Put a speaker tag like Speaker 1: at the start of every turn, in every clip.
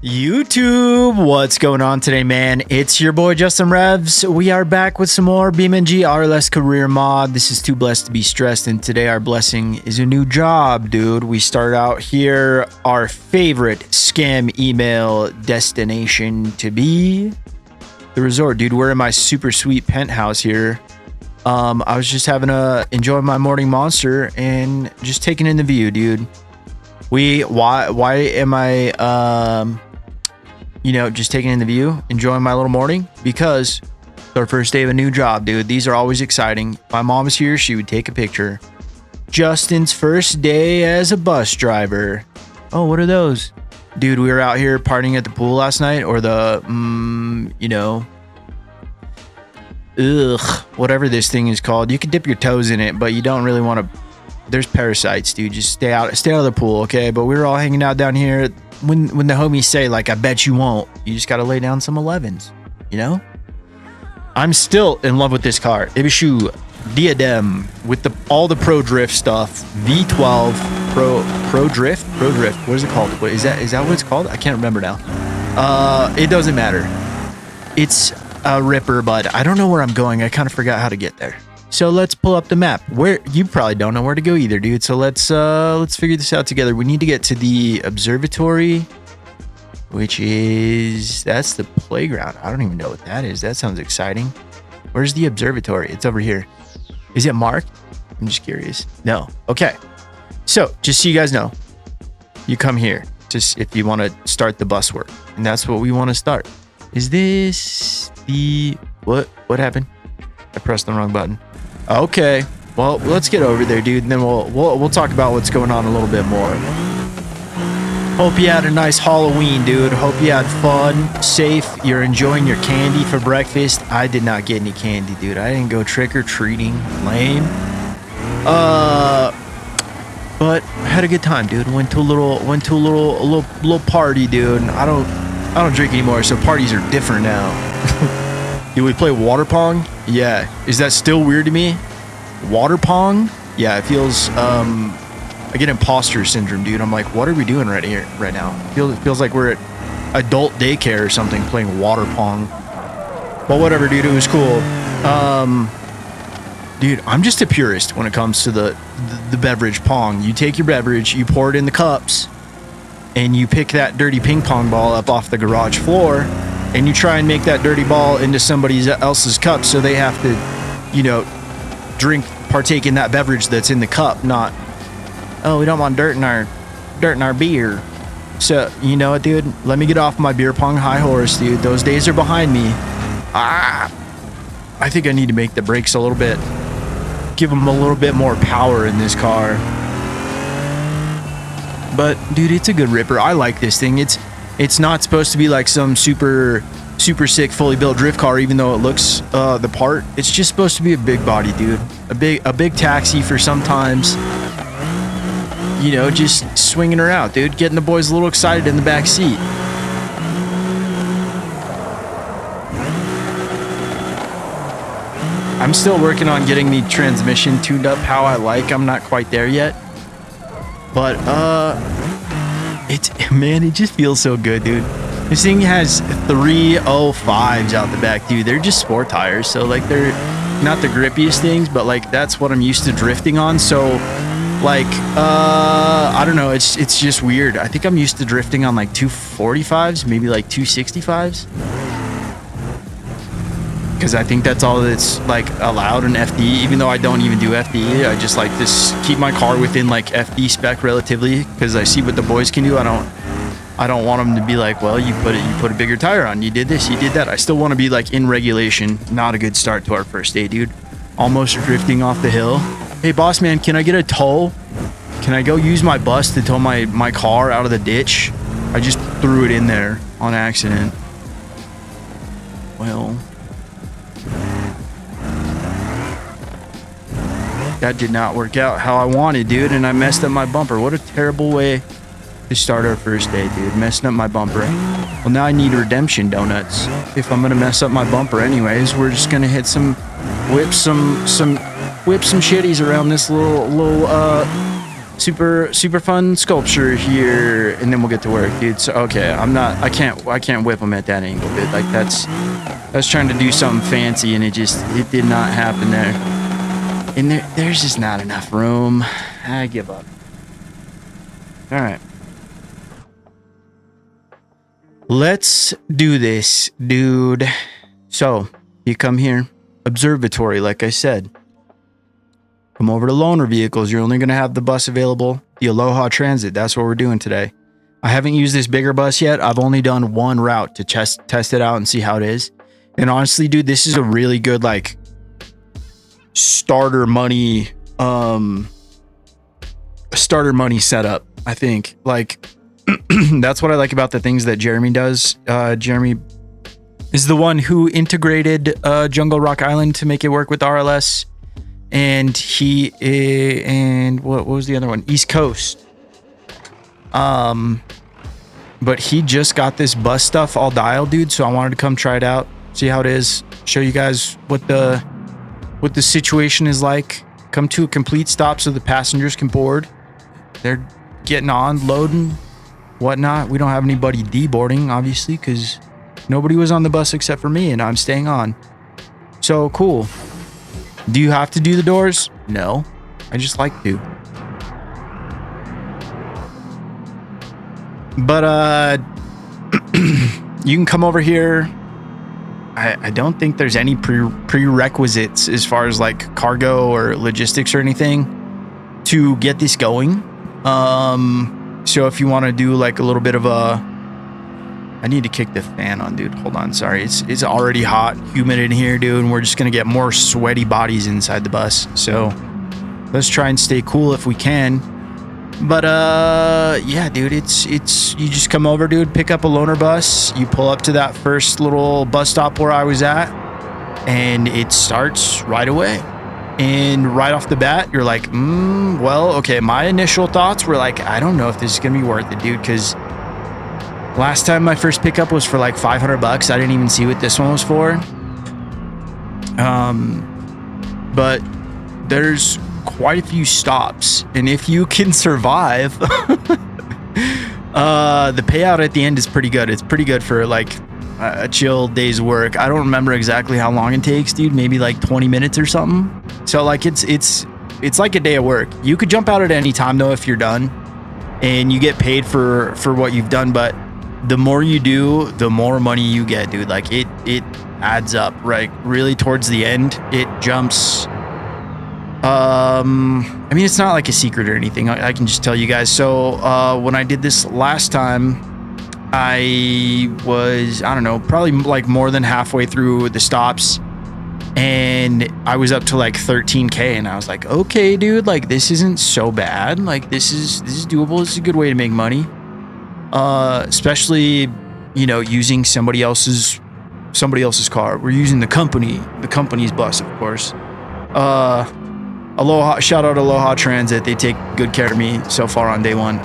Speaker 1: YouTube, what's going on today, man? It's your boy Justin Revs. We are back with some more BeamNG RLS Career mod. This is Too Blessed to Be Stressed, and today our blessing is a new job, dude. We start out here, our favorite scam email destination to be the resort, dude. We're in my super sweet penthouse here. I was just having enjoying my morning monster and just taking in the view, dude. Why am I just taking in the view, enjoying my little morning? Because it's our first day of a new job, dude. These are always exciting. If my mom was here, she would take a picture. Justin's first day as a bus driver. Oh, what are those? Dude, we were out here partying at the pool last night, or the whatever this thing is called. You can dip your toes in it, but you don't really want to. There's parasites, dude. Just stay out of the pool, okay? But we were all hanging out down here. When the homies say, like, I bet you won't, you just got to lay down some 11s, you know? I'm still in love with this car. Ibishu Diadem with all the Pro Drift stuff. V12 Pro Drift. What is it called? What is that what it's called? I can't remember now. It doesn't matter. It's a ripper, but I don't know where I'm going. I kind of forgot how to get there. So let's pull up the map. Where you probably don't know where to go either, dude. So let's figure this out together. We need to get to the observatory, which that's the playground. I don't even know what that is. That sounds exciting. Where's the observatory? It's over here. Is it marked? I'm just curious. No. Okay. So just so you guys know, you come here just if you want to start the bus work, and that's what we want to start. Is this the what happened? I pressed the wrong button. Okay, well, let's get over there, dude, and then we'll talk about what's going on a little bit more. Hope you had a nice Halloween, dude. Hope you had fun, safe. You're enjoying your candy for breakfast. I did not get any candy, dude. I didn't go trick-or-treating. Lame. But I had a good time, dude. Went to a little party, dude. I don't drink anymore, so parties are different now. Did we play water pong? Yeah. Is that still weird to me? Water pong? Yeah, it feels I get imposter syndrome, dude. I'm like, what are we doing right now? It feels like we're at adult daycare or something playing water pong. But whatever, dude, it was cool. Dude, I'm just a purist when it comes to the beverage pong. You take your beverage, you pour it in the cups, and you pick that dirty ping pong ball up off the garage floor. And you try and make that dirty ball into somebody else's cup, so they have to, partake in that beverage that's in the cup. Not, oh, we don't want dirt in our beer. So you know what, dude? Let me get off my beer pong high horse, dude. Those days are behind me. I think I need to make the brakes a little bit, give them a little bit more power in this car. But dude, it's a good ripper. I like this thing. It's not supposed to be like some super sick fully built drift car, even though it looks the part. It's just supposed to be a big body, dude. A big taxi for sometimes. Just swinging her out, dude. Getting the boys a little excited in the back seat. I'm still working on getting the transmission tuned up how I like. I'm not quite there yet. But it just feels so good, dude. This thing has 305s out the back, dude. They're just sport tires, so like they're not the grippiest things, but like that's what I'm used to drifting on. So like I don't know, it's just weird. I think I'm used to drifting on like 245s, maybe like 265s, because I think that's all that's like allowed in FD. Even though I don't even do FD, I just like to keep my car within like FD spec relatively, because I see what the boys can do. I don't want them to be like, well, you put a bigger tire on, you did this, you did that. I still want to be like in regulation. Not a good start to our first day, dude. Almost drifting off the hill. Hey, boss man, can I get a tow? Can I go use my bus to tow my car out of the ditch? I just threw it in there on accident. Well, that did not work out how I wanted, dude, and I messed up my bumper. What a terrible way to start our first day, dude. Messing up my bumper. Well, now I need redemption donuts. If I'm gonna mess up my bumper anyways, we're just gonna hit whip some shitties around this little super fun sculpture here, and then we'll get to work, dude. So okay, I can't whip them at that angle, dude. Like I was trying to do something fancy, and it did not happen there. And there's just not enough room. I give up. All right, let's do this, dude. So you come here, observatory, like I said. Come over to loaner vehicles. You're only going to have the bus available, the Aloha Transit. That's what we're doing today. I haven't used this bigger bus yet. I've only done one route to test it out and see how it is. And honestly, dude, this is a really good, like, starter money setup, I think. Like, that's what I like about the things that Jeremy does. Jeremy is the one who integrated Jungle Rock Island to make it work with RLS. And what was the other one? East Coast. But he just got this bus stuff all dialed, dude. So I wanted to come try it out, see how it is, show you guys what the situation is like. Come to a complete stop so the passengers can board. They're getting on, loading, whatnot. We don't have anybody deboarding, obviously, because nobody was on the bus except for me, and I'm staying on. So cool. Do you have to do the doors? No, I just like to. But you can come over here. I don't think there's any prerequisites as far as like cargo or logistics or anything to get this going. So if you want to do like a little bit of I need to kick the fan on, dude. Hold on. Sorry. It's already hot, humid in here, dude. And we're just going to get more sweaty bodies inside the bus. So let's try and stay cool if we can. But, yeah, dude, it's, you just come over, dude, pick up a loaner bus. You pull up to that first little bus stop where I was at, and it starts right away. And right off the bat, you're like, well, okay. My initial thoughts were like, I don't know if this is going to be worth it, dude. Cause last time my first pickup was for like $500. I didn't even see what this one was for. But there's quite a few stops, and if you can survive, the payout at the end is pretty good. It's pretty good for like a chill day's work. I don't remember exactly how long it takes, dude. Maybe like 20 minutes or something. So like it's like a day of work. You could jump out at any time though if you're done, and you get paid for what you've done. But the more you do, the more money you get, dude. Like it adds up, right? Really towards the end, it jumps. I mean, it's not like a secret or anything. I can just tell you guys. So when I did this last time, I was, I don't know, probably like more than halfway through the stops, and I was up to like 13K, and I was like, okay, dude, like this isn't so bad. Like this is doable. This is a good way to make money. Especially, you know, using somebody else's car. We're using the company's bus, of course. Aloha, shout out Aloha Transit. They take good care of me so far on day one.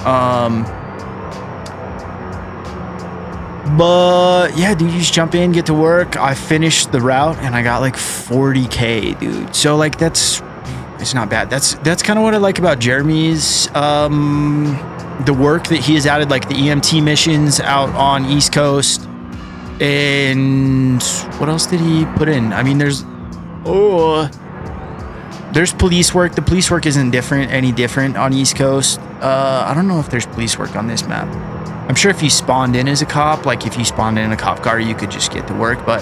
Speaker 1: But yeah, dude, you just jump in, get to work. I finished the route and I got like 40K, dude. So like it's not bad. That's kind of what I like about Jeremy's the work that he has added, like the EMT missions out on East Coast. And what else did he put in? I mean, there's police work. The police work isn't any different on East Coast. I don't know if there's police work on this map. I'm sure if you spawned in as a cop, like if you spawned in a cop car, you could just get to work. But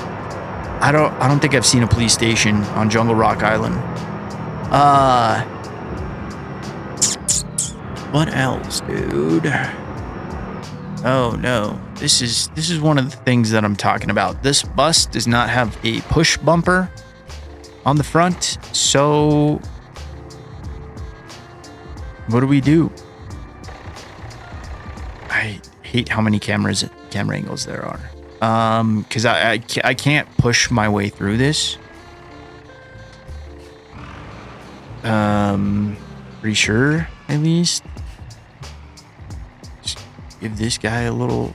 Speaker 1: I don't think I've seen a police station on Jungle Rock Island. What else, dude? Oh no, this is one of the things that I'm talking about. This bus does not have a push bumper on the front, so what do? I hate how many camera angles there are, because I can't push my way through this. Pretty sure, at least. Just give this guy a little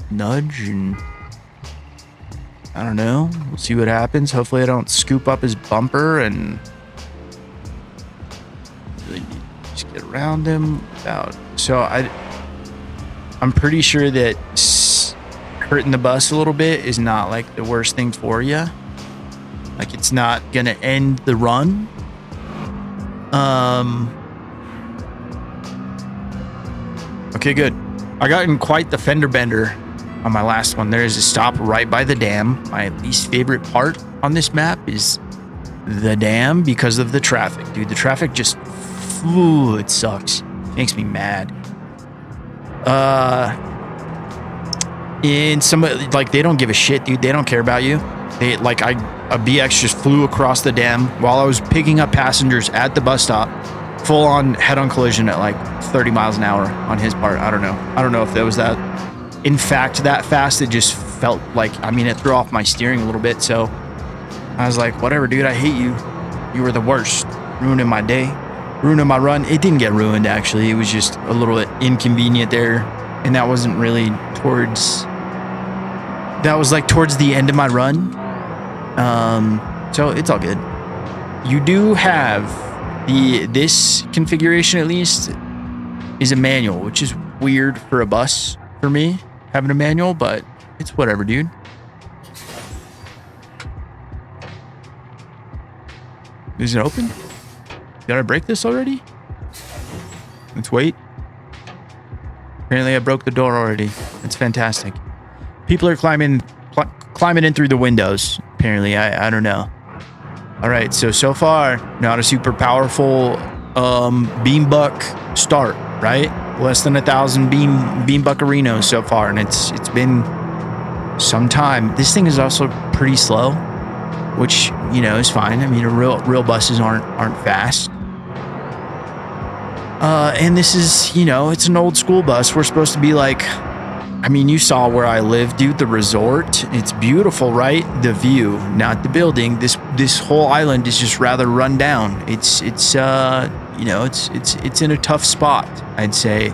Speaker 1: nudge and I don't know. We'll see what happens. Hopefully I don't scoop up his bumper and really need just get around them without. So I'm pretty sure that hurting the bus a little bit is not like the worst thing for you. Like it's not gonna end the run. Okay, good. I got in quite the fender bender on my last one. There is a stop right by the dam. My least favorite part on this map is the dam because of the traffic, dude. The traffic just, ooh, it sucks. Makes me mad. And somebody, like, they don't give a shit, dude. They don't care about you. They, like, a BX just flew across the dam while I was picking up passengers at the bus stop. Full on head-on collision at like 30 miles an hour on his part. I don't know if that was that. In fact, that fast, it just felt like, I mean, it threw off my steering a little bit. So I was like, whatever, dude, I hate you. You were the worst. Ruining my day, ruining my run. It didn't get ruined, actually. It was just a little bit inconvenient there. And that wasn't really towards, that was like towards the end of my run. So it's all good. You do have this configuration, at least, is a manual, which is weird for a bus for me having a manual, but it's whatever, dude. Is it open? Did I break this already? Let's wait. Apparently I broke the door already. That's fantastic. People are climbing in through the windows. Apparently, I don't know. All right, so far, not a super powerful beam buck start, right? Less than 1,000 beam buccarinos so far, and it's been some time. This thing is also pretty slow, which, you know, is fine. I mean, real buses aren't fast. And this is, you know, it's an old school bus. We're supposed to be like, I mean, you saw where I live, dude, the resort. It's beautiful, right? The view, not the building. This whole island is just rather run down. It's you know, it's in a tough spot, I'd say.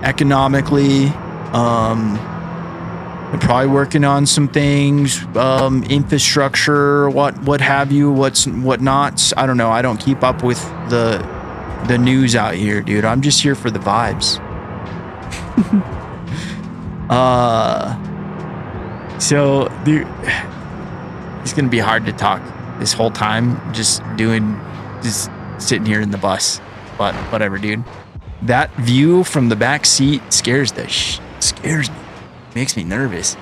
Speaker 1: Economically, they're probably working on some things, infrastructure, what have you, whatnots. I don't know. I don't keep up with the news out here, dude. I'm just here for the vibes. So dude, it's gonna be hard to talk this whole time, just sitting here in the bus, but whatever, dude. That view from the back seat scares me, makes me nervous.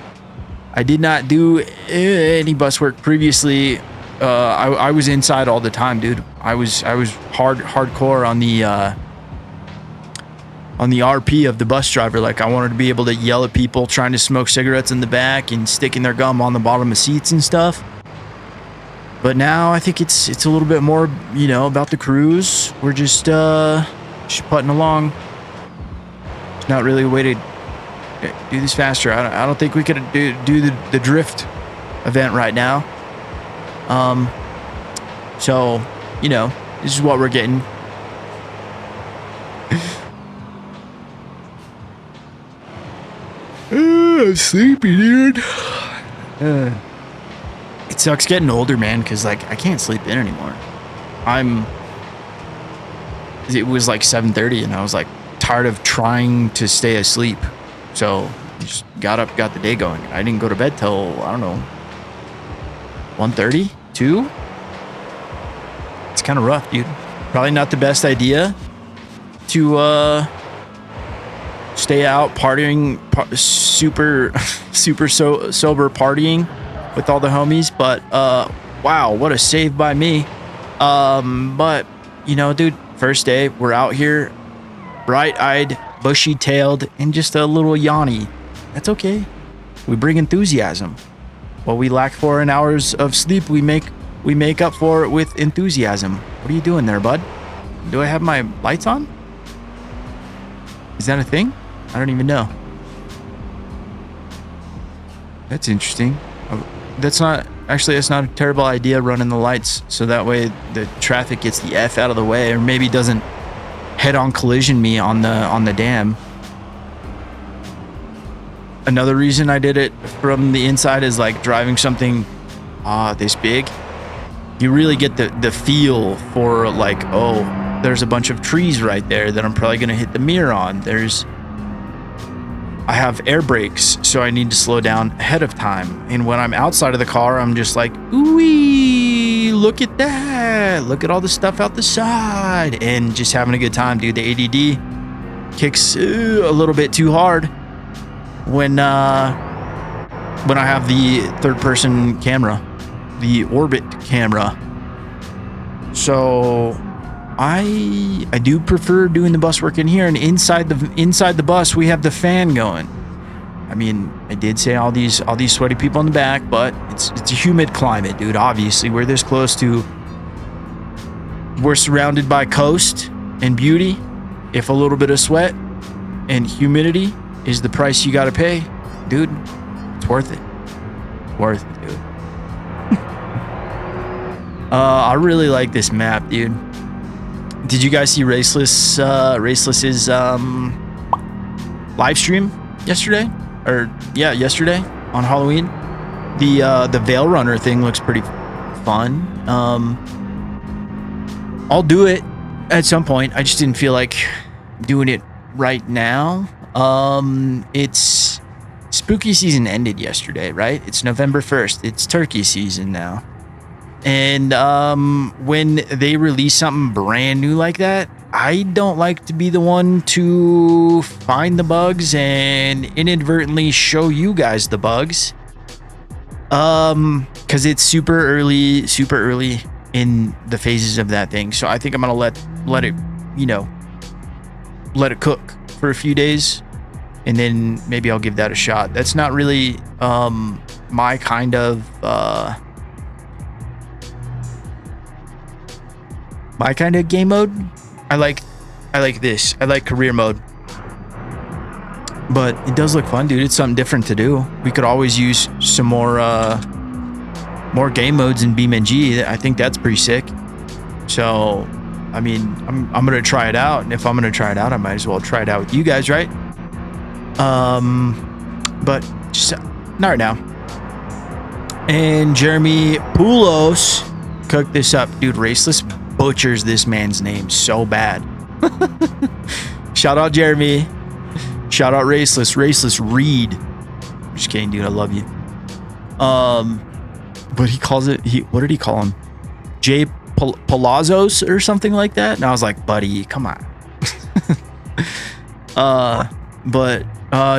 Speaker 1: I did not do any bus work previously. I was inside all the time, dude. I was hardcore on the RP of the bus driver. Like, I wanted to be able to yell at people trying to smoke cigarettes in the back and sticking their gum on the bottom of seats and stuff. But now I think it's a little bit more, you know, about the cruise. We're just putting along. There's not really a way to do this faster. I don't think we could do the drift event right now. So, you know, this is what we're getting. I'm sleepy, dude. It sucks getting older, man, because, like, I can't sleep in anymore. It was like 7:30, and I was, like, tired of trying to stay asleep. So, just got up, got the day going. I didn't go to bed till, I don't know, 1:30, 2? It's kind of rough, dude. Probably not the best idea to, stay out partying, super sober partying with all the homies, but wow, what a save by me. But you know, dude, first day, we're out here, bright-eyed, bushy-tailed, and just a little yawny. That's okay. We bring enthusiasm. What we lack for in hours of sleep, we make up for it with enthusiasm. What are you doing there, bud? Do I have my lights on? Is that a thing? I don't even know. That's interesting. That's not a terrible idea, running the lights, so that way the traffic gets the F out of the way, or maybe doesn't head-on collision me on the dam. Another reason I did it from the inside is, like, driving something this big. You really get the feel for, like, oh, There's a bunch of trees right there that I'm probably going to hit the mirror on. I have air brakes, so I need to slow down ahead of time. And when I'm outside of the car, I'm just like, ooh, look at that. Look at all the stuff out the side. And just having a good time, dude. The ADD kicks a little bit too hard when I have the third-person camera, the Orbit camera. So I do prefer doing the bus work in here, and inside the bus we have the fan going. I mean, I did say all these sweaty people in the back, but it's a humid climate, dude. Obviously, we're this close to. We're surrounded by coast and beauty. If a little bit of sweat and humidity is the price you got to pay, dude, it's worth it. Worth it, dude. I really like this map, dude. Did you guys see Raceless's live stream yesterday? Yesterday on Halloween. The Veil Runner thing looks pretty fun. I'll do it at some point. I just didn't feel like doing it right now. It's spooky season ended yesterday, right? It's November 1st. It's turkey season now. And when they release something brand new like that, I don't like to be the one to find the bugs and inadvertently show you guys the bugs. Because it's super early in the phases of that thing. So I think I'm gonna let it, let it cook for a few days, and then maybe I'll give that a shot. That's not really my kind of game mode. I like this. I like career mode. But it does look fun, dude. It's something different to do. We could always use some more game modes in BeamNG. I think that's pretty sick. So, I mean, I'm gonna try it out, and if I'm gonna try it out, I might as well try it out with you guys, right? But just not right now. And JPoulos cooked this up, dude. Raceless butchers this man's name so bad. Shout out Jeremy. Shout out Raceless Reed. Just kidding, dude. I love you. But he calls it. What did he call him? JPoulos or something like that. And I was like, buddy, come on. But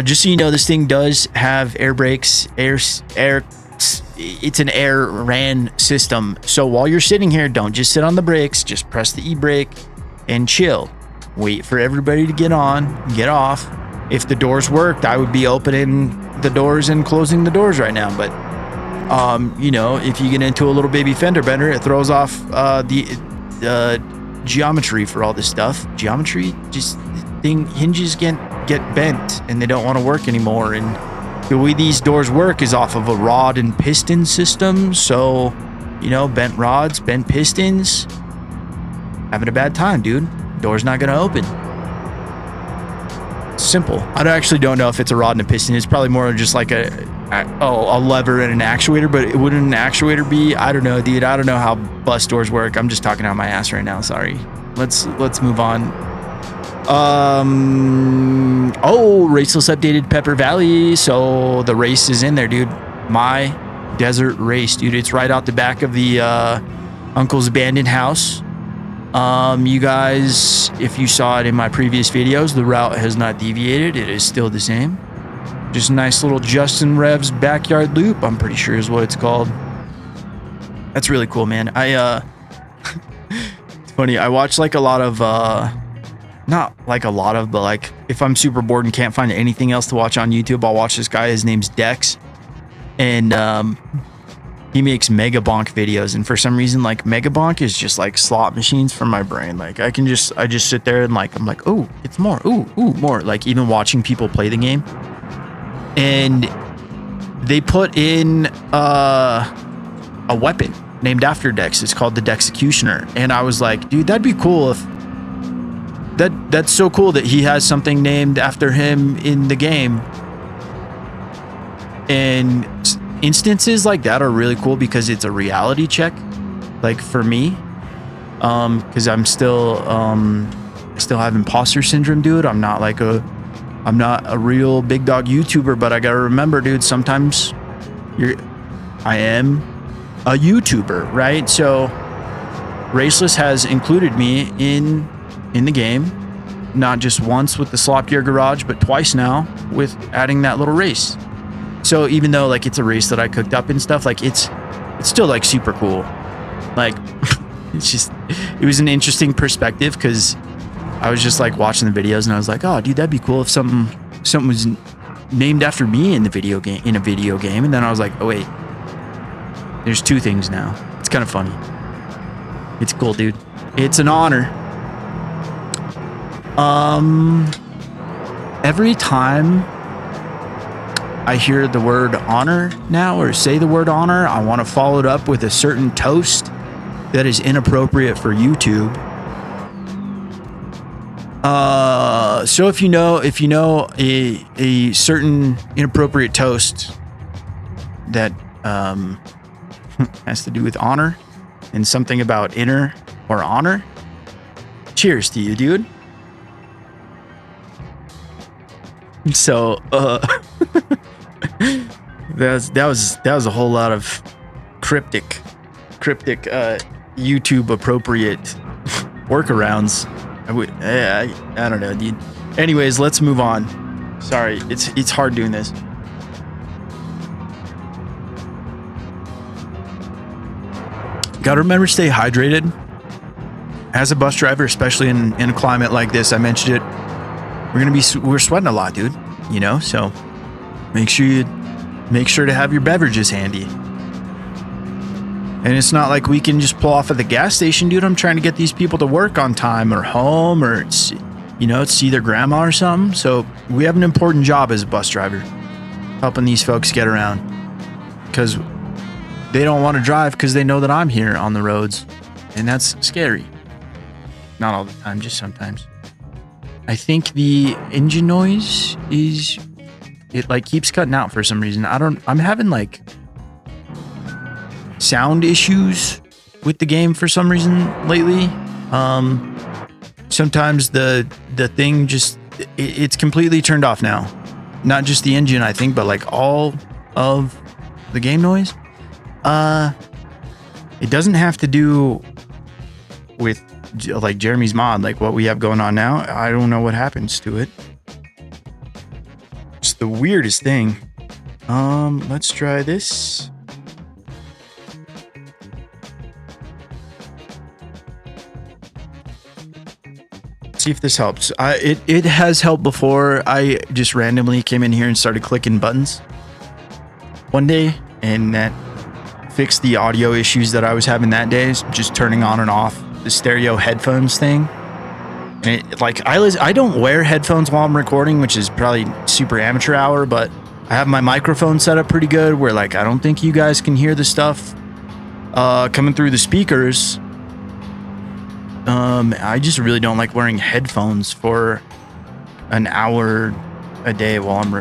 Speaker 1: just so you know, this thing does have air brakes, it's an air ran system. So while you're sitting here, don't just sit on the brakes, just press the e-brake and chill. Wait for everybody to get on, get off. If the doors worked, I would be opening the doors and closing the doors right now. But if you get into a little baby fender bender, it throws off the geometry for all this stuff. Geometry, just hinges get bent and they don't want to work anymore. And the way these doors work is off of a rod and piston system. So, bent rods, bent pistons, having a bad time, dude. Door's not going to open. Simple. I don't know if it's a rod and a piston. It's probably more just like a lever and an actuator, but wouldn't an actuator be? I don't know, dude. I don't know how bus doors work. I'm just talking out my ass right now. Sorry. Let's move on. Raceless updated Pepper Valley, so the race is in there, dude. My desert race, dude. It's right out the back of the uncle's abandoned house. You guys, if you saw it in my previous videos, the route has not deviated. It is still the same. Just a nice little Justin Rev's backyard loop, I'm pretty sure is what it's called. That's really cool, man. It's funny, I watch like a lot of not like a lot of, but like if I'm super bored and can't find anything else to watch on YouTube, I'll watch this guy. His name's Dex, and he makes Mega Bonk videos. And for some reason, like Mega Bonk is just like slot machines for my brain. Like I just sit there and like I'm like, oh, it's more, ooh, more. Like even watching people play the game, and they put in a weapon named after Dex. It's called the Dexecutioner, and I was like, dude, that'd be cool if. That's so cool that he has something named after him in the game. And instances like that are really cool because it's a reality check. Like for me, because I'm still have imposter syndrome, dude. I'm not a real big dog YouTuber, but I gotta remember, dude, sometimes I am a YouTuber, right? So Raceless has included me in the game, not just once with the Slop Gear Garage, but twice now with adding that little race. So even though like it's a race that I cooked up and stuff, like it's still like super cool. Like it was an interesting perspective, because I was just like watching the videos and I was like, oh dude, that'd be cool if something was named after me in a video game. And then I was like, oh wait, there's two things now. It's kind of funny. It's cool, dude. It's an honor. Every time I hear the word honor now, or say the word honor, I want to follow it up with a certain toast that is inappropriate for YouTube. So if you know a certain inappropriate toast that has to do with honor and something about inner or honor, cheers to you, dude. So that was a whole lot of cryptic YouTube appropriate workarounds. I don't know, dude. Anyways, let's move on. Sorry, it's hard doing this. Gotta remember to stay hydrated. As a bus driver, especially in a climate like this, I mentioned it. We're sweating a lot, dude. You know, so make sure to have your beverages handy. And it's not like we can just pull off at the gas station, dude. I'm trying to get these people to work on time or home, or see their grandma or something. So we have an important job as a bus driver, helping these folks get around, because they don't want to drive because they know that I'm here on the roads, and that's scary. Not all the time, just sometimes. I think the engine noise keeps cutting out for some reason. I'm having like sound issues with the game for some reason lately. Sometimes the thing just it's completely turned off now. Not just the engine, I think, but like all of the game noise. It doesn't have to do with like Jeremy's mod, like what we have going on now. I don't know what happens to it. It's the weirdest thing. Let's try this. See if this helps. It has helped before. I just randomly came in here and started clicking buttons one day, and that fixed the audio issues that I was having that day. Just turning on and off the stereo headphones thing. And I don't wear headphones while I'm recording, which is probably super amateur hour, but I have my microphone set up pretty good where like I don't think you guys can hear the stuff coming through the speakers. I just really don't like wearing headphones for an hour a day while I'm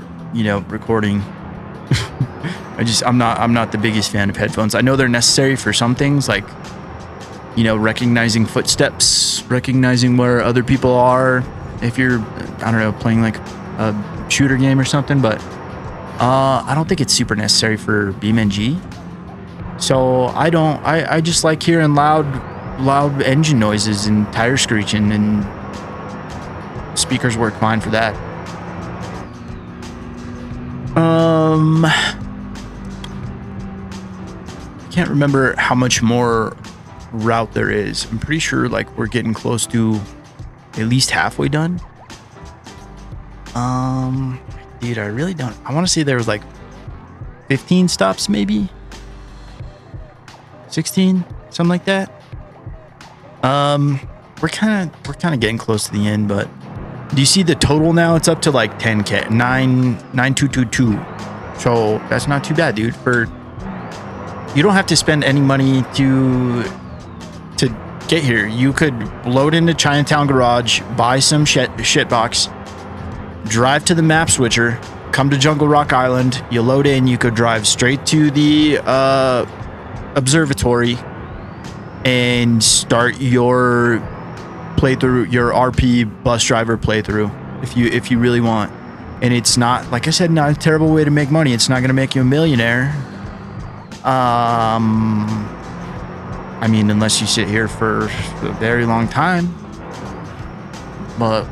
Speaker 1: recording. I'm not the biggest fan of headphones. I know they're necessary for some things, like recognizing footsteps, recognizing where other people are if you're, I don't know, playing like a shooter game or something, but I don't think it's super necessary for BeamNG. So I just like hearing loud engine noises and tire screeching, and speakers work fine for that. I can't remember how much more route there is. I'm pretty sure like we're getting close to at least halfway done. Dude, I really don't. I want to say there was like 15 stops, maybe 16, something like that. We're kind of getting close to the end, but do you see the total now? It's up to like 10K, 9,222. So that's not too bad, dude. You don't have to spend any money to get here. You could load into Chinatown Garage, buy some shit box, drive to the map switcher, come to Jungle Rock Island. You load in. You could drive straight to the observatory, and start your playthrough, your RP bus driver playthrough, if you really want. And it's not, like I said, not a terrible way to make money. It's not going to make you a millionaire. I mean, unless you sit here for a very long time. But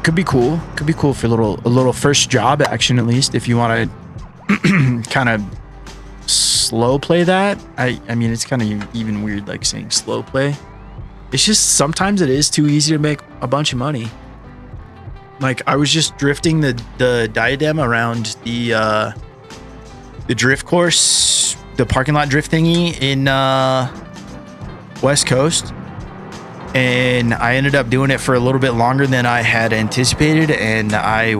Speaker 1: could be cool. Could be cool for a little first job action, at least, if you want to kind of slow play that. I mean, it's kind of even weird, like saying slow play. It's just sometimes it is too easy to make a bunch of money. Like, I was just drifting the diadem around the drift course, the parking lot drift thingy in West Coast, and I ended up doing it for a little bit longer than I had anticipated. And I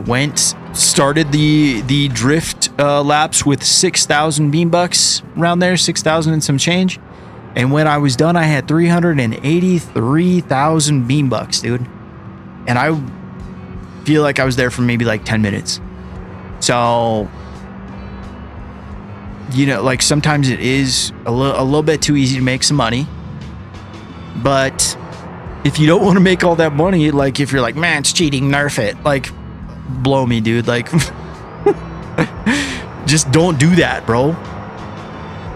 Speaker 1: started the drift laps with 6,000 beam bucks around there, 6,000 and some change. And when I was done, I had 383,000 beam bucks, dude. And I feel like I was there for maybe like 10 minutes. So, you know, like sometimes it is a little bit too easy to make some money. But if you don't want to make all that money, like if you're like, man, it's cheating, nerf it. Like, blow me, dude. Like, just don't do that, bro.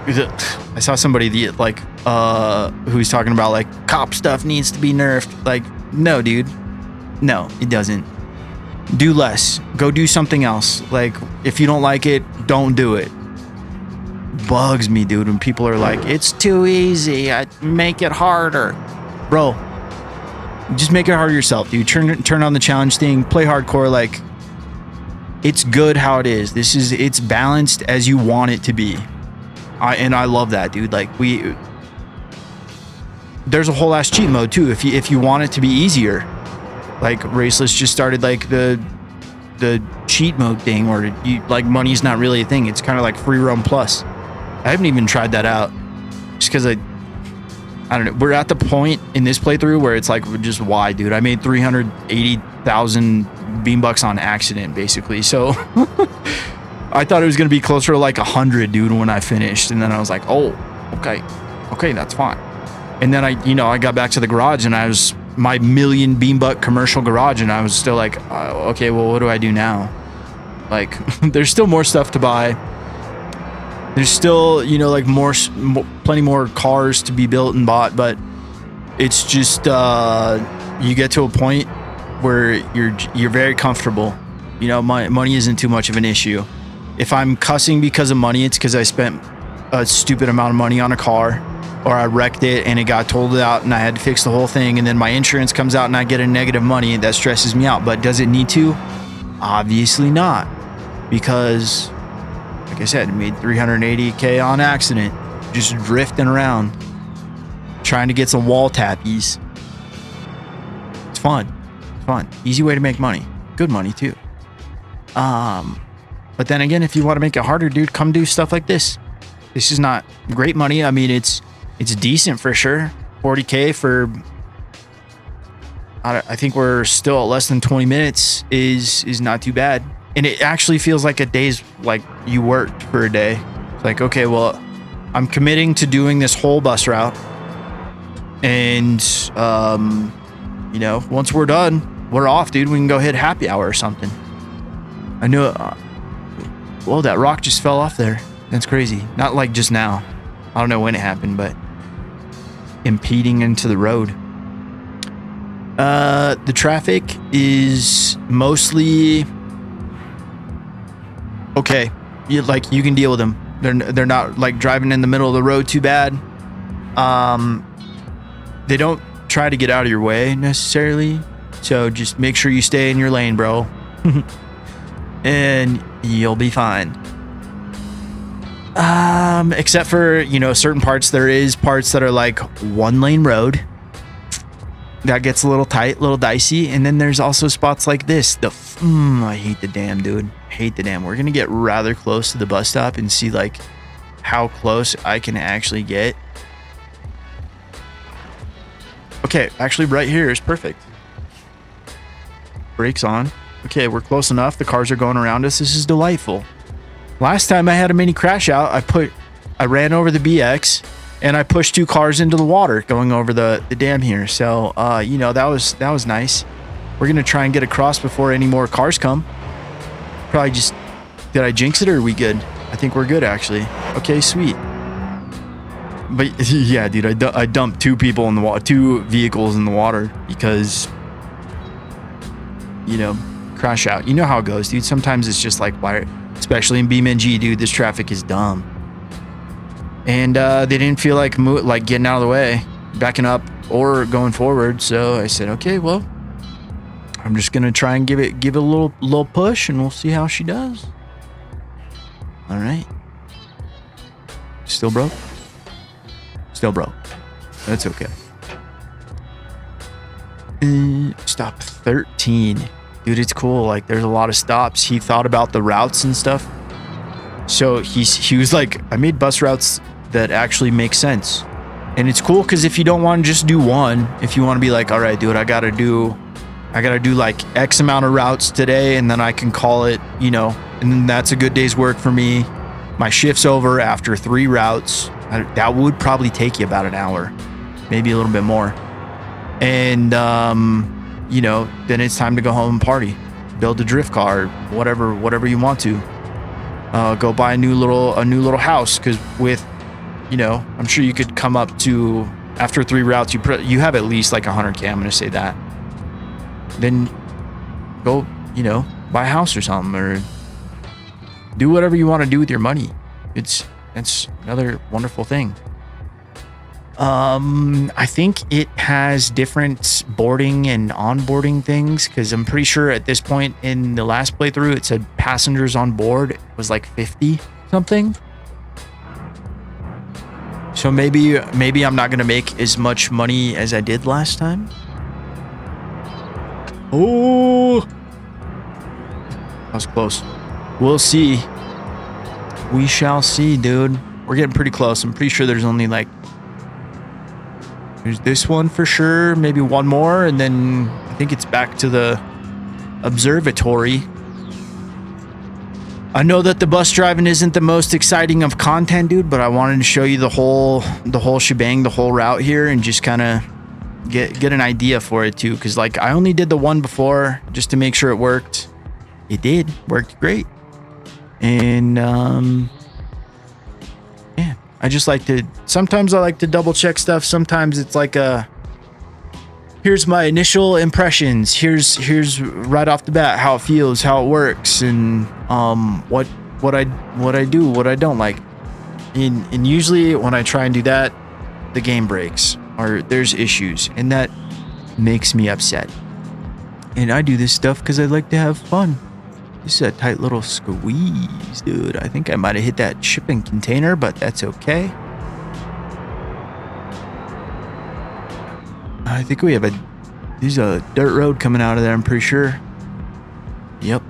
Speaker 1: I saw somebody who's talking about like cop stuff needs to be nerfed. Like, no, dude. No, it doesn't. Do less. Go do something else. Like, if you don't like it, don't do it. Bugs me, dude, when people are like, it's too easy, I make it harder. Bro, just make it harder yourself, dude. Turn on the challenge thing, play hardcore. Like, it's good how it is. It's balanced as you want it to be. I love that, dude. Like, there's a whole ass cheat mode too if you want it to be easier. Like, Raceless just started like the cheat mode thing, or like money's not really a thing. It's kind of like free roam plus. I haven't even tried that out just because I don't know. We're at the point in this playthrough where it's like, just why, dude? I made 380,000 beam bucks on accident, basically. So I thought it was going to be closer to like 100, dude, when I finished. And then I was like, oh, okay, that's fine. And then I got back to the garage, and I was my million beam buck commercial garage, and I was still like, okay, well, what do I do now? Like, there's still more stuff to buy. There's still, like plenty more cars to be built and bought, but it's just you get to a point where you're very comfortable. Money isn't too much of an issue. If I'm cussing because of money, it's because I spent a stupid amount of money on a car, or I wrecked it and it got totaled out and I had to fix the whole thing, and then my insurance comes out and I get a negative money. That stresses me out. But does it need to? Obviously not, because like I said, I made 380K on accident, just drifting around, trying to get some wall tappies. It's fun. Easy way to make money. Good money too. But then again, if you want to make it harder, dude, come do stuff like this. This is not great money. I mean, it's decent for sure. 40K for, I think we're still at less than 20 minutes is not too bad. And it actually feels like a day's, like, you worked for a day. It's like, okay, well, I'm committing to doing this whole bus route. And, once we're done, we're off, dude. We can go hit happy hour or something. I knew it. Whoa, that rock just fell off there. That's crazy. Not like just now. I don't know when it happened, but impeding into the road. The traffic is mostly okay. You can deal with them. They're not like driving in the middle of the road too bad. They don't try to get out of your way necessarily. So just make sure you stay in your lane, bro. And you'll be fine. Except for, certain parts, there is parts that are like 1-lane road. That gets a little tight, a little dicey. And then there's also spots like this. I hate the dam, dude. Hate the dam. We're going to get rather close to the bus stop and see like how close I can actually get. Okay, actually right here is perfect. Brakes on. Okay, we're close enough. The cars are going around us. This is delightful. Last time I had a mini crash out, I ran over the BX, and I pushed 2 cars into the water going over the dam here. So, you know, that was nice. We're going to try and get across before any more cars come. Probably just, did I jinx it or are we good? I think we're good actually. Okay, sweet. But yeah, dude, I dumped 2 people in the water, 2 vehicles in the water because, you know, crash out. You know how it goes, dude. Sometimes it's just like, why, especially in BeamNG, dude, this traffic is dumb. And they didn't feel like getting out of the way, backing up or going forward. So I said, okay, well, I'm just gonna try and give it a little push, and we'll see how she does. All right. Still broke? Still broke. That's okay. Stop 13. Dude, it's cool. Like, there's a lot of stops. He thought about the routes and stuff. So he was like, I made bus routes that actually make sense. And it's cool because if you don't want to just do one, if you want to be like, all right, dude, I gotta do like X amount of routes today, and then I can call it, you know, and then that's a good day's work for me. My shift's over after 3 routes. That would probably take you about an hour, maybe a little bit more. And, you know, then it's time to go home and party, build a drift car, whatever you want to. Go buy a new little house, because with, you know, I'm sure you could come up to, after 3 routes, you have at least like 100K. I'm gonna say that. Then go, you know, buy a house or something, or do whatever you want to do with your money. It's another wonderful thing. I think it has different boarding and onboarding things, because I'm pretty sure at this point in the last playthrough it said passengers on board was like 50 something. So maybe I'm not gonna make as much money as I did last time. Oh, that was close. We'll see. We shall see, dude. We're getting pretty close. I'm pretty sure there's only like, there's this one for sure, maybe one more, and then I think it's back to the observatory. I know that the bus driving isn't the most exciting of content, dude, but I wanted to show you the whole shebang, the whole route here, and just kind of get an idea for it too, because like I only did the one before just to make sure it worked. It did, worked great. And yeah, I just like to, sometimes I like to double check stuff. Sometimes it's like here's my initial impressions, here's right off the bat how it feels, how it works, and what I do, what I don't like. And usually when I try and do that, the game breaks or there's issues, and that makes me upset. And I do this stuff because I like to have fun. This is a tight little squeeze, dude. I think I might have hit that shipping container, but that's okay. I think we have there's a dirt road coming out of there, I'm pretty sure. Yep.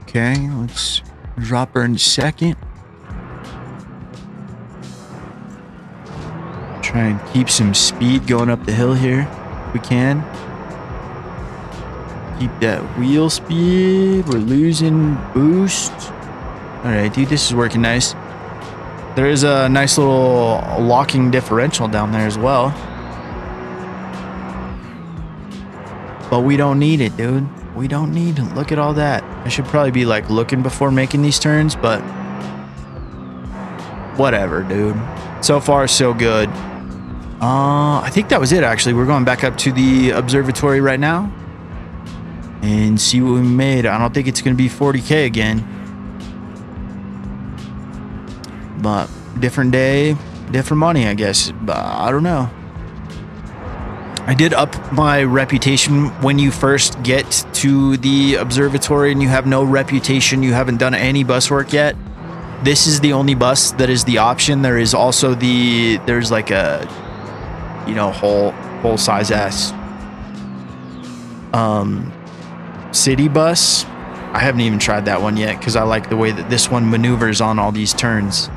Speaker 1: Okay, let's drop her in a second. Try and keep some speed going up the hill here if we can. Keep that wheel speed. We're losing boost. All right, dude, this is working nice. There is a nice little locking differential down there as well. But we don't need it, dude. We don't need it. Look at all that. I should probably be like looking before making these turns, but whatever, dude. So far, so good. I think that was it, actually. We're going back up to the observatory right now and see what we made. I don't think it's going to be 40K again. But different day, different money, I guess. But I don't know. I did up my reputation. When you first get to the observatory and you have no reputation, you haven't done any bus work yet, this is the only bus that is the option. There is also there's like a, you know, whole size ass city bus. I haven't even tried that one yet because I like the way that this one maneuvers on all these turns.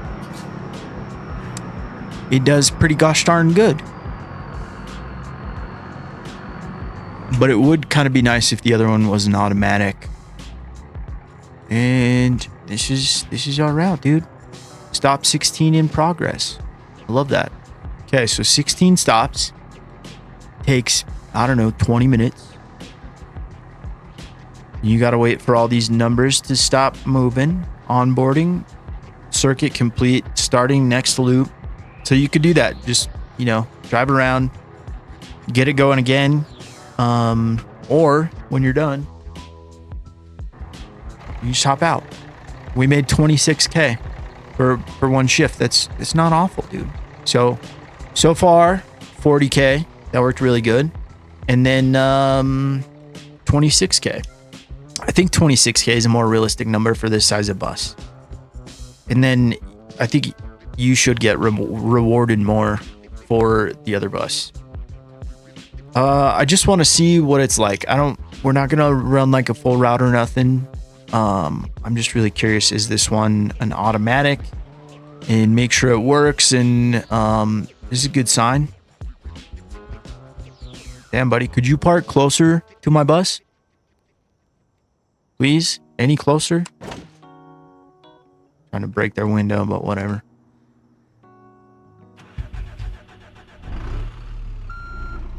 Speaker 1: It does pretty gosh darn good. But it would kind of be nice if the other one was an automatic. And this is our route, dude. Stop 16 in progress. I love that. Okay, so 16 stops. Takes, I don't know, 20 minutes. You got to wait for all these numbers to stop moving. Onboarding. Circuit complete. Starting next loop. So you could do that. Just, you know, drive around. Get it going again. Or when you're done, you just hop out. We made 26K for one shift. It's not awful, dude. So far, 40K. That worked really good. And then 26K. I think 26K is a more realistic number for this size of bus. And then I think you should get rewarded more for the other bus. I just want to see what it's like. We're not going to run like a full route or nothing. I'm just really curious. Is this one an automatic? And make sure it works. And this is a good sign. Damn, buddy. Could you park closer to my bus? Please? Any closer? Trying to break their window, but whatever.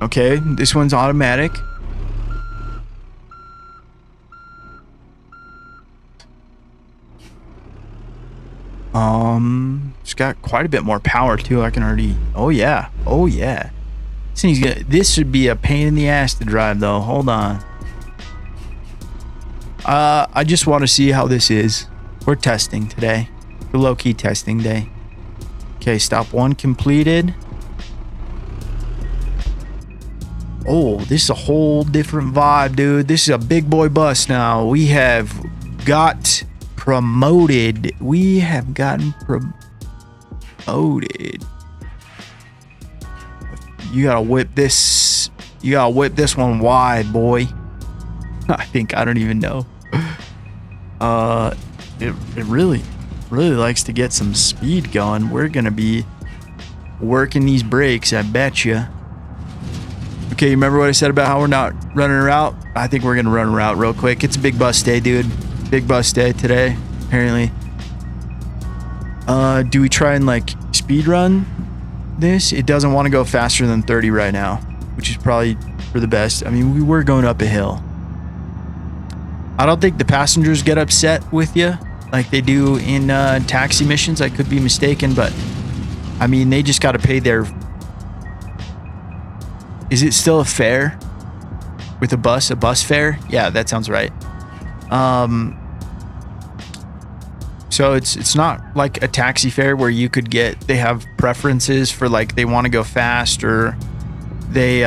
Speaker 1: Okay, this one's automatic. It's got quite a bit more power too. I can already. Oh yeah. This should be a pain in the ass to drive though. Hold on. I just want to see how this is. We're testing today. We're low-key testing day. Okay, stop 1 completed. Oh, this is a whole different vibe, dude. This is a big boy bus now. We have got promoted. We have gotten promoted. You gotta whip this. You gotta whip this one wide, boy. I don't even know. It really likes to get some speed going. We're gonna be working these brakes, I bet you. Okay, you remember what I said about how we're not running a route? I think we're gonna run a route real quick. It's a big bus day, dude. Big bus day today, apparently. Do we try and like speed run this? It doesn't want to go faster than 30 right now, which is probably for the best. I mean, we were going up a hill. I don't think the passengers get upset with you like they do in taxi missions. I could be mistaken, but I mean, they just got to pay their... Is it still a fare with a bus fare? Yeah, that sounds right. So it's not like a taxi fare where you could get... They have preferences for like they want to go fast, or they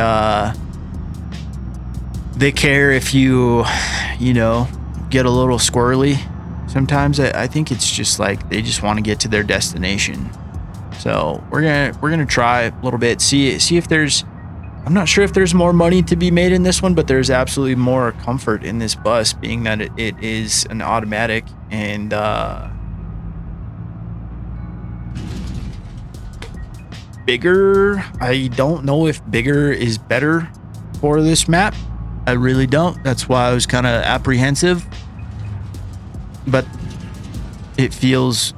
Speaker 1: care if you know, get a little squirrely. Sometimes I think it's just like they just want to get to their destination. So we're gonna try a little bit, see if there's... I'm not sure if there's more money to be made in this one, but there's absolutely more comfort in this bus, being that it is an automatic. And bigger, I don't know if bigger is better for this map. I really don't. That's why I was kind of apprehensive, but it feels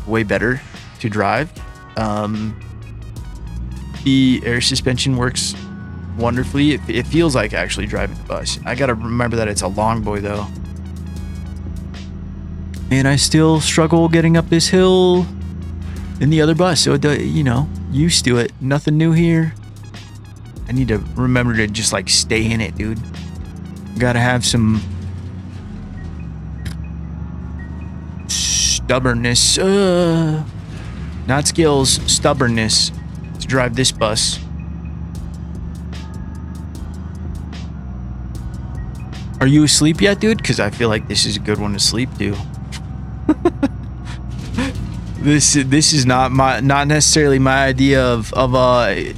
Speaker 1: way better to drive. The air suspension works wonderfully. It feels like actually driving the bus. I gotta remember that it's a long boy though, and I still struggle getting up this hill in the other bus, so you know, used to it. Nothing new here. I need to remember to just like stay in it, dude. Gotta have some stubbornness, not skills, stubbornness to drive this bus. Are you asleep yet, dude? Because I feel like this is a good one to sleep to. This is not necessarily my idea of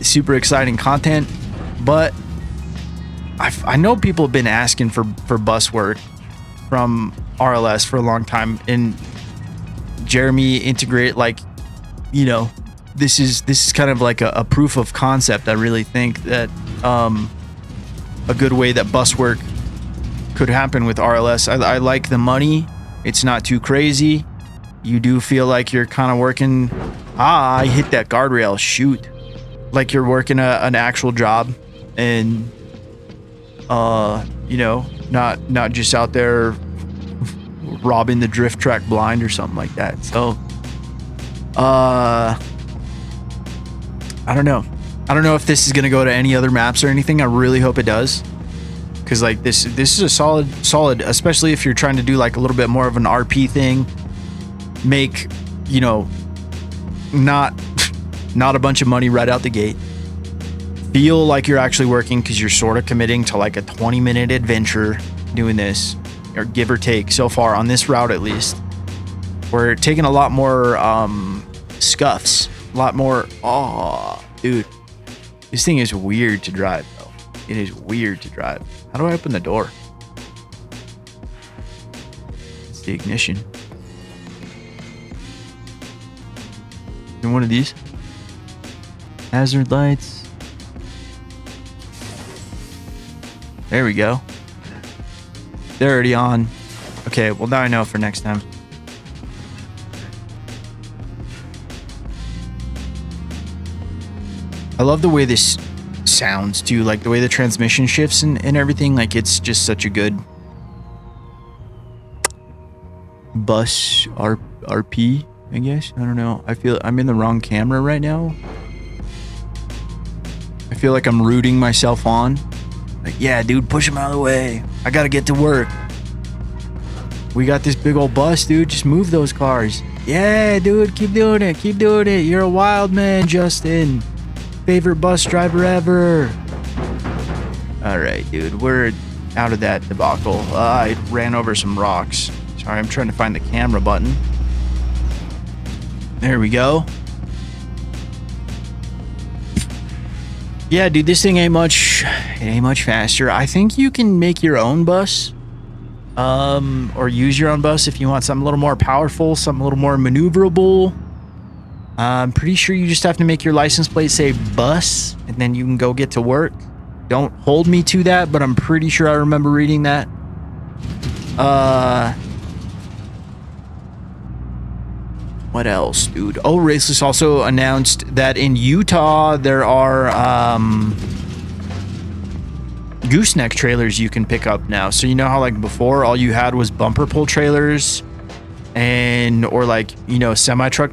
Speaker 1: super exciting content, but I know people have been asking for bus work from RLS for a long time, and Jeremy integrate, like, you know, this is kind of like a proof of concept. I really think that a good way that bus work could happen with RLS. I like the money. It's not too crazy. you do feel like you're kind of working. I hit that guardrail. Shoot. Like you're working an actual job, and you know, not just out there robbing the drift track blind or something like that. So I don't know if this is gonna go to any other maps or anything. I really hope it does, because like this is a solid, especially if you're trying to do like a little bit more of an RP thing. Make, you know, not a bunch of money right out the gate. Feel like you're actually working, because you're sort of committing to like a 20-minute adventure doing this, or give or take so far on this route at least. We're taking a lot more scuffs, a lot more. Oh, dude, this thing is weird to drive, though. It is weird to drive. How do I open the door? It's the ignition. And one of these hazard lights. There we go. They're already on. Okay, well now I know for next time. I love the way this sounds too, like the way the transmission shifts and everything. Like it's just such a good bus RP, I guess. I don't know. I feel I'm in the wrong camera right now. I feel like I'm rooting myself on. Like, yeah, dude, push him out of the way. I gotta get to work. We got this big old bus, dude. Just move those cars. Yeah, dude, keep doing it. Keep doing it. You're a wild man, Justin. Favorite bus driver ever. All right, dude, we're out of that debacle. I ran over some rocks. Sorry, I'm trying to find the camera button. There we go. Yeah, dude, this thing ain't much faster. I think you can make your own bus, or use your own bus if you want something a little more powerful, something a little more maneuverable. I'm pretty sure you just have to make your license plate say bus, and then you can go get to work. Don't hold me to that, but I'm pretty sure I remember reading that. What else, dude? Oh, Raceless also announced that in Utah there are gooseneck trailers you can pick up now. So you know how like before all you had was bumper pull trailers and or like, you know, semi-truck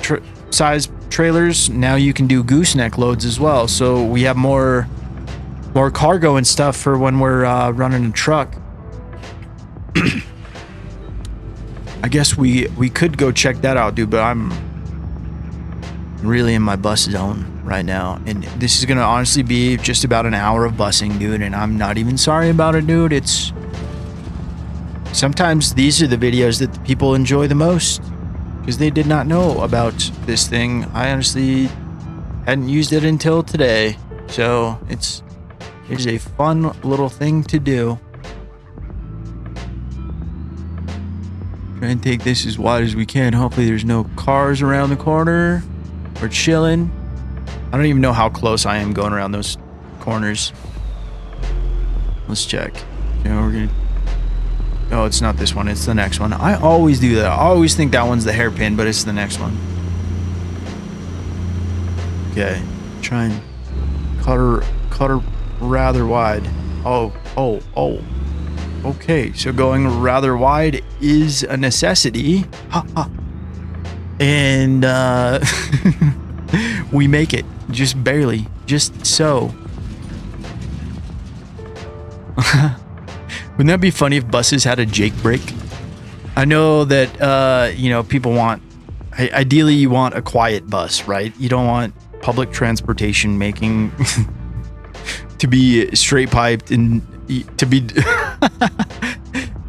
Speaker 1: size trailers. Now you can do gooseneck loads as well. So we have more cargo and stuff for when we're running a truck. I guess we could go check that out, dude, but I'm really in my bus zone right now, and this is gonna honestly be just about an hour of busing, dude, and I'm not even sorry about it, dude. It's sometimes these are the videos that the people enjoy the most because they did not know about this thing. I honestly hadn't used it until today, so it is a fun little thing to do. Try and take this as wide as we can. Hopefully there's no cars around the corner. We're chilling. I don't even know how close I am going around those corners. Let's check. You know, we're gonna. Oh, it's not this one. It's the next one. I always do that. I always think that one's the hairpin, but it's the next one. Okay. Try and cut her rather wide. Oh. Okay, so going rather wide is a necessity. And we make it. Just barely. Just so. Wouldn't that be funny if buses had a Jake brake? I know that, you know, people want... Ideally, you want a quiet bus, right? You don't want public transportation making... to be straight piped and... to be...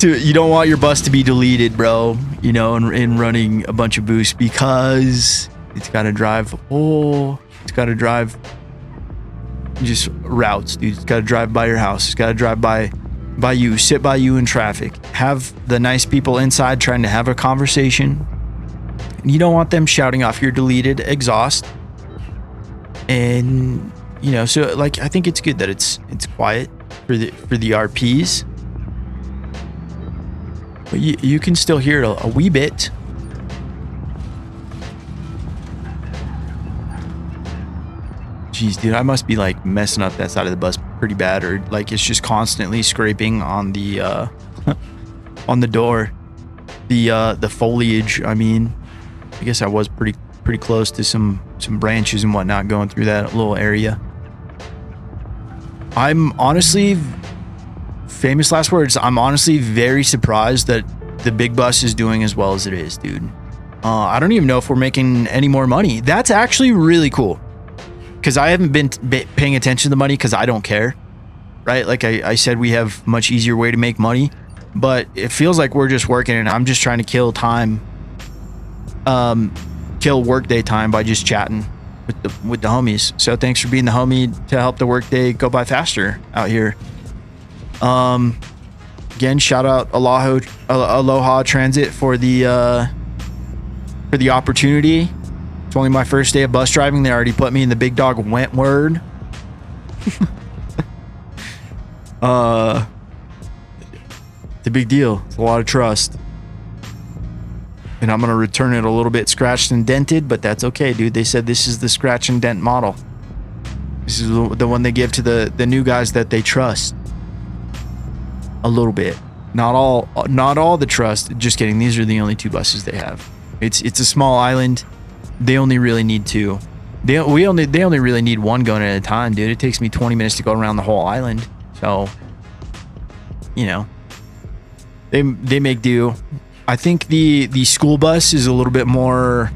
Speaker 1: you don't want your bus to be deleted, bro, you know, and running a bunch of boosts, because it's got to drive just routes, dude. It's got to drive by your house. It's got to drive by you, sit by you in traffic, have the nice people inside trying to have a conversation. You don't want them shouting off your deleted exhaust. And, you know, so like, I think it's good that it's quiet for the RPs, but you can still hear it a wee bit. Jeez, dude, I must be like messing up that side of the bus pretty bad, or like it's just constantly scraping on the on the door, the foliage. I mean, I guess I was pretty close to some branches and whatnot going through that little area. I'm honestly, famous last words, I'm honestly very surprised that the big bus is doing as well as it is, dude. I don't even know if we're making any more money. That's actually really cool, because I haven't been paying attention to the money because I don't care, right? Like I said, we have much easier way to make money, but it feels like we're just working and I'm just trying to kill time, kill workday time by just chatting with the homies. So thanks for being the homie to help the workday go by faster out here. Again, shout out Aloha Transit for the opportunity. It's only my first day of bus driving. They already put me in the big dog Wentworth. It's a big deal. It's a lot of trust. And I'm going to return it a little bit scratched and dented, but that's okay, dude. They said this is the scratch and dent model. This is the one they give to the new guys that they trust. A little bit. Not all the trust. Just kidding. These are the only 2 buses they have. It's a small island. They only really need 2. They only really need 1 going at a time, dude. It takes me 20 minutes to go around the whole island. So, you know, they make do. I think the school bus is a little bit more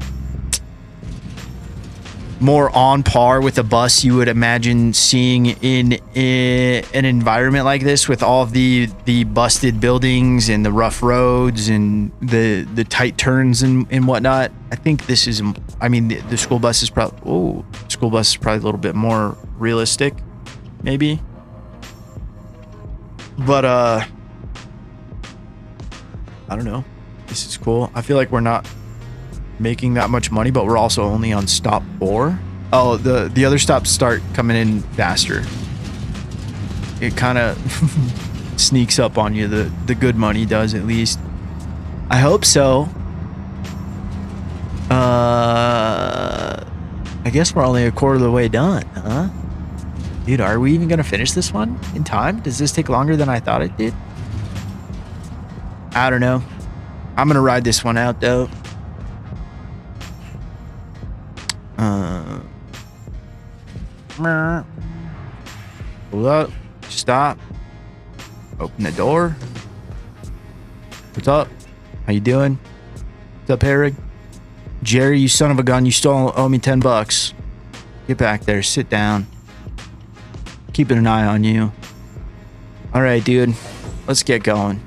Speaker 1: on par with a bus you would imagine seeing in an environment like this, with all of the busted buildings and the rough roads and the tight turns and whatnot. I think this is, I mean, the school bus is probably a little bit more realistic, maybe. But I don't know. This is cool. I feel like we're not making that much money, but we're also only on stop 4. Oh, the other stops start coming in faster. It kind of sneaks up on you. The good money does, at least. I hope so. I guess we're only a quarter of the way done, huh? Dude, are we even gonna finish this one in time? Does this take longer than I thought it did? I don't know. I'm gonna ride this one out though. Pull up, stop, open the door. What's up? How you doing? What's up, Herrig? Jerry, you son of a gun, you still owe me $10. Get back there, sit down. Keeping an eye on you. All right, dude, let's get going.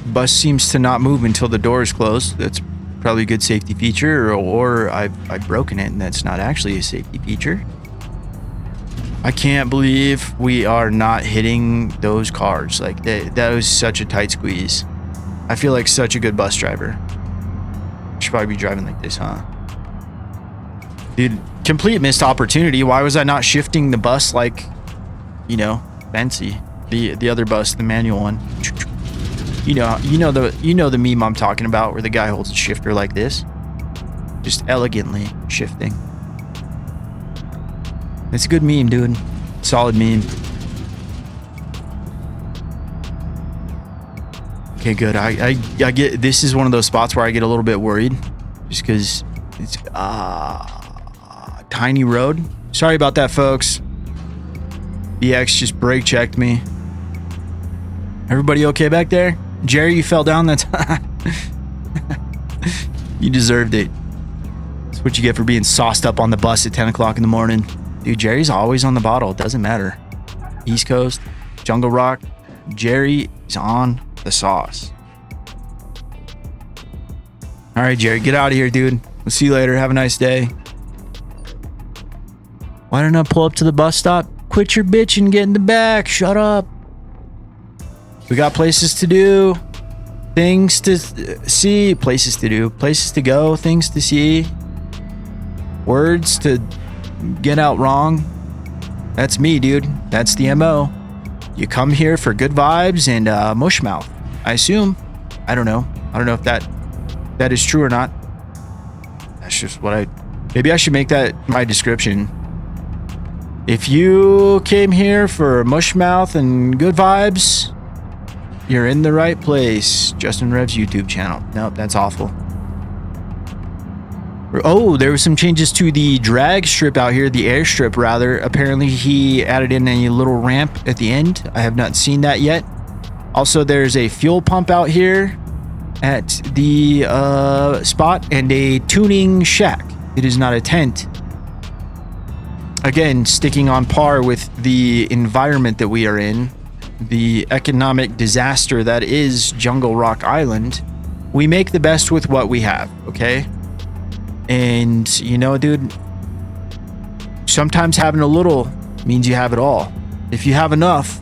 Speaker 1: Bus seems to not move until the door is closed. That's probably a good safety feature, or I've broken it and that's not actually a safety feature. I can't believe we are not hitting those cars. Like that was such a tight squeeze. I feel like such a good bus driver. Should probably be driving like this, huh? Dude, complete missed opportunity. Why was I not shifting the bus like, you know, fancy? The other bus, the manual one. You know the meme I'm talking about, where the guy holds a shifter like this, just elegantly shifting. It's a good meme, dude. Solid meme. Okay, good. I get, this is one of those spots where I get a little bit worried, just because it's tiny road. Sorry about that, folks. BX just brake checked me. Everybody okay back there? Jerry, you fell down. That's you deserved it. That's what you get for being sauced up on the bus at 10 o'clock in the morning. Dude, Jerry's always on the bottle. It doesn't matter. East Coast, Jungle Rock, Jerry is on the sauce. All right, Jerry, get out of here, dude. We'll see you later. Have a nice day. Why don't I pull up to the bus stop? Quit your bitch and get in the back. Shut up. We got places to do, things to see, places to do, places to go, things to see, words to get out wrong. That's me, dude. That's the MO. You come here for good vibes and mush mouth, I assume. I don't know. I don't know if that is true or not. That's just what maybe I should make that my description. If you came here for mushmouth and good vibes, you're in the right place. Justin Rev's YouTube channel. Nope, that's awful. Oh, there were some changes to the drag strip out here, the airstrip rather. Apparently he added in a little ramp at the end. I have not seen that yet. Also, there's a fuel pump out here at the spot and a tuning shack. It is not a tent. Again, sticking on par with the environment that we are in, the economic disaster that is Jungle Rock Island. We make the best with what we have, okay? And you know, dude, sometimes having a little means you have it all. If you have enough,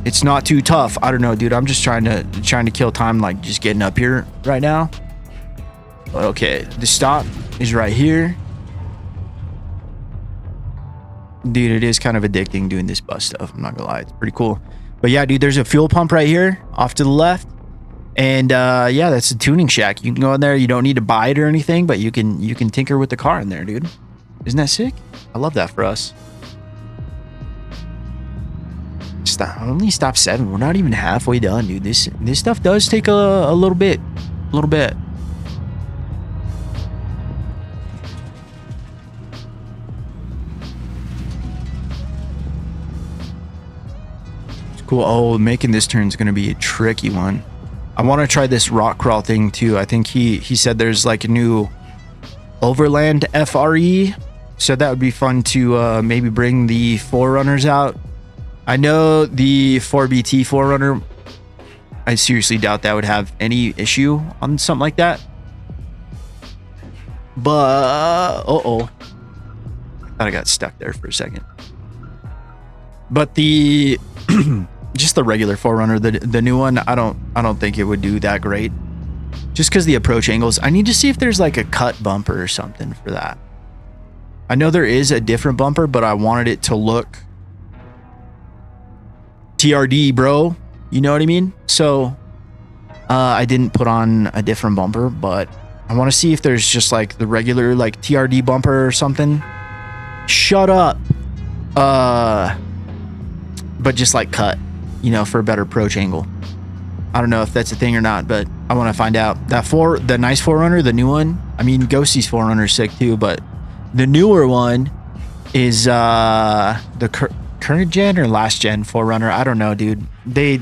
Speaker 1: it's not too tough. I don't know, dude. I'm just trying to kill time, like just getting up here right now. But okay, the stop is right here. Dude, it is kind of addicting doing this bus stuff. I'm not gonna lie, it's pretty cool. But yeah, dude, there's a fuel pump right here off to the left. And yeah, that's a tuning shack. You can go in there. You don't need to buy it or anything, but you can tinker with the car in there, dude. Isn't that sick? I love that for us. Only stop 7. We're not even halfway done, dude. This stuff does take a little bit. It's cool. Oh, making this turn is going to be a tricky one. I want to try this rock crawl thing too. I think he said there's like a new overland FRE, so that would be fun to maybe bring the Forerunners out. I know the 4BT Forerunner, I seriously doubt that would have any issue on something like that. But I thought I got stuck there for a second. But the just the regular Forerunner, the new one, I don't think it would do that great. Just because the approach angles. I need to see if there's like a cut bumper or something for that. I know there is a different bumper, but I wanted it to look TRD, bro. You know what I mean? So I didn't put on a different bumper, but I want to see if there's just like the regular like TRD bumper or something. Shut up. But just like cut, you know, for a better approach angle. I don't know if that's a thing or not, but I want to find out. The nice Forerunner, the new one. I mean, Ghosty's Forerunner is sick too, but the newer one is the current gen or last gen Forerunner. I don't know, dude. I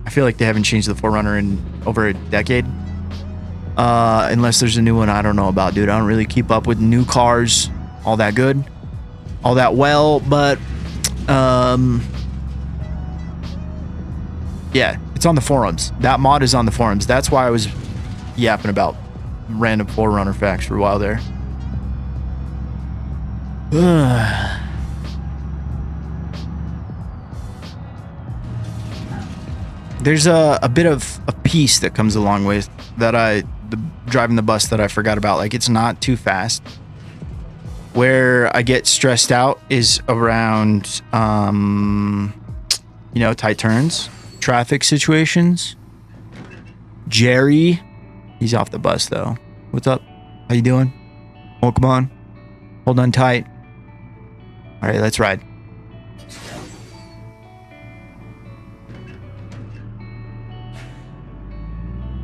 Speaker 1: feel like they haven't changed the Forerunner in over a decade. Unless there's a new one I don't know about, dude. I don't really keep up with new cars all that good, all that well, but yeah, it's on the forums. That mod is on the forums. That's why I was yapping about random Forerunner facts for a while there. There's a bit of a piece that comes along with that driving the bus that I forgot about. Like, it's not too fast. Where I get stressed out is around, you know, tight turns, traffic situations. Jerry, he's off the bus though. What's up? How you doing? Oh, come on. Hold on tight. All right, let's ride.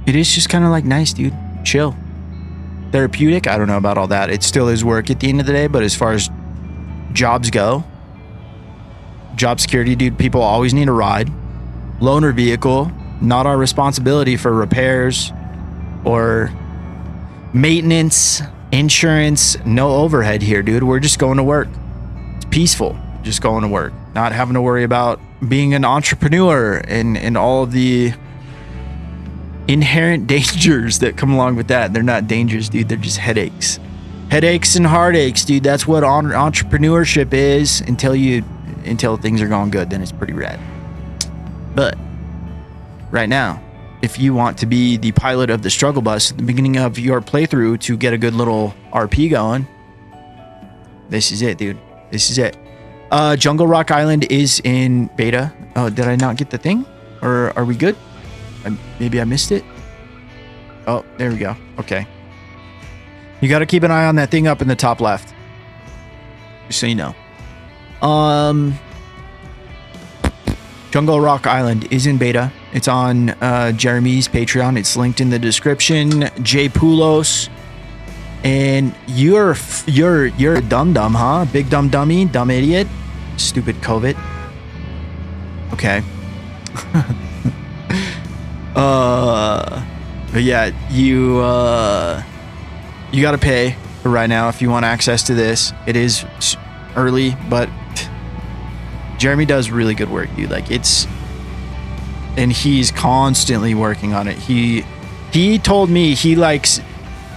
Speaker 1: It is just kind of like nice, dude. Chill. Therapeutic. I don't know about all that. It still is work at the end of the day, but as far as jobs go, job security, dude, people always need a ride. Loaner vehicle, not our responsibility for repairs or maintenance, insurance, no overhead here, dude. We're just going to work. It's peaceful, just going to work, not having to worry about being an entrepreneur and all of the inherent dangers that come along with that. They're not dangers, dude. They're just headaches. Headaches and heartaches, dude. That's what entrepreneurship is until things are going good. Then it's pretty rad. But right now, if you want to be the pilot of the struggle bus at the beginning of your playthrough to get a good little RP going, this is it, dude. This is it. Jungle Rock Island is in beta. Oh, did I not get the thing? Or are we good? Maybe I missed it. Oh, there we go. Okay. You got to keep an eye on that thing up in the top left. Just so you know. Jungle Rock Island is in beta. It's on Jeremy's Patreon. It's linked in the description. JPoulos. And you're a dum-dum, huh? Big dumb dummy, dumb idiot. Stupid COVID. Okay. But yeah, you gotta pay for right now if you want access to this. It is early, but Jeremy does really good work, dude. Like and he's constantly working on it. He told me he likes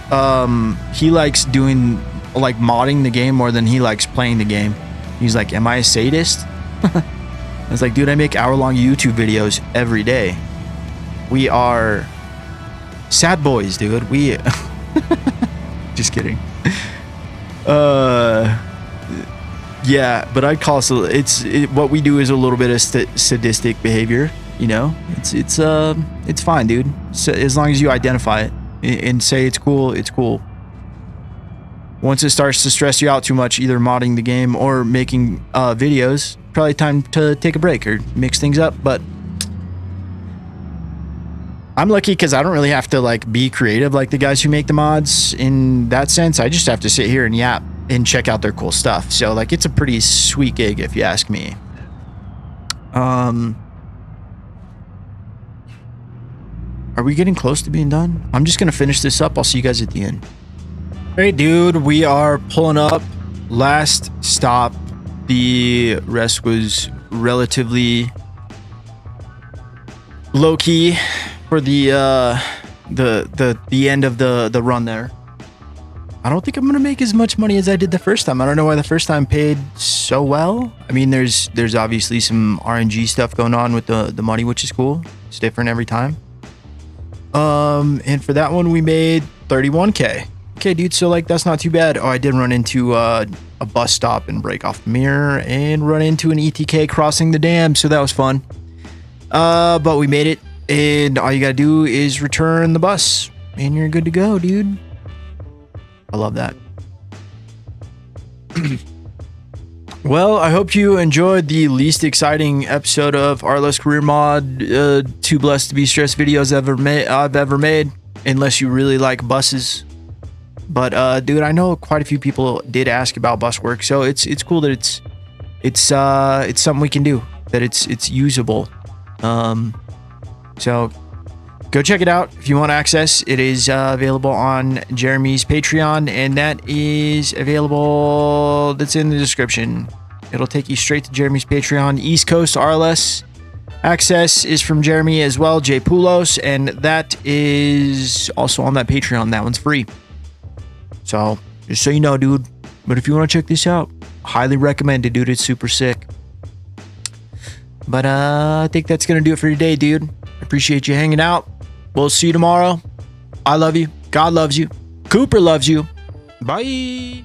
Speaker 1: doing like modding the game more than he likes playing the game. He's like, am I a sadist? I was like, dude, I make hour-long YouTube videos every day. We are sad boys, dude. We just kidding. Yeah, but I'd call what we do is a little bit of sadistic behavior, you know. It's fine, dude. So, as long as you identify it and say it's cool, it's cool. Once it starts to stress you out too much, either modding the game or making videos, probably time to take a break or mix things up. But I'm lucky because I don't really have to like be creative like the guys who make the mods in that sense. I just have to sit here and yap and check out their cool stuff. So like it's a pretty sweet gig if you ask me. Are we getting close to being done? I'm just gonna finish this up. I'll see you guys at the end. Hey dude, we are pulling up. Last stop. The rest was relatively low key for the end of the run there. I don't think I'm gonna make as much money as I did the first time. I don't know why the first time paid so well. I mean, there's obviously some RNG stuff going on with the money, which is cool. It's different every time. And for that one, we made 31K. Okay, dude, so like that's not too bad. Oh, I did run into a bus stop and break off the mirror and run into an ETK crossing the dam, so that was fun. But we made it, and all you gotta do is return the bus, and you're good to go, dude. I love that. Well, I hope you enjoyed the least exciting episode of RLS Career Mod. Too blessed to be stressed videos I've ever made, unless you really like buses. But dude, I know quite a few people did ask about bus work, so it's cool that it's something we can do, that it's usable. So go check it out if you want access. It is available on Jeremy's Patreon, and that is available. That's in the description. It'll take you straight to Jeremy's Patreon. East Coast RLS access is from Jeremy as well, JPoulos, and that is also on that Patreon. That one's free. So just so you know, dude. But if you want to check this out, highly recommend it, dude. It's super sick. But I think that's gonna do it for today, dude. Appreciate you hanging out. We'll see you tomorrow. I love you. God loves you. Cooper loves you. Bye.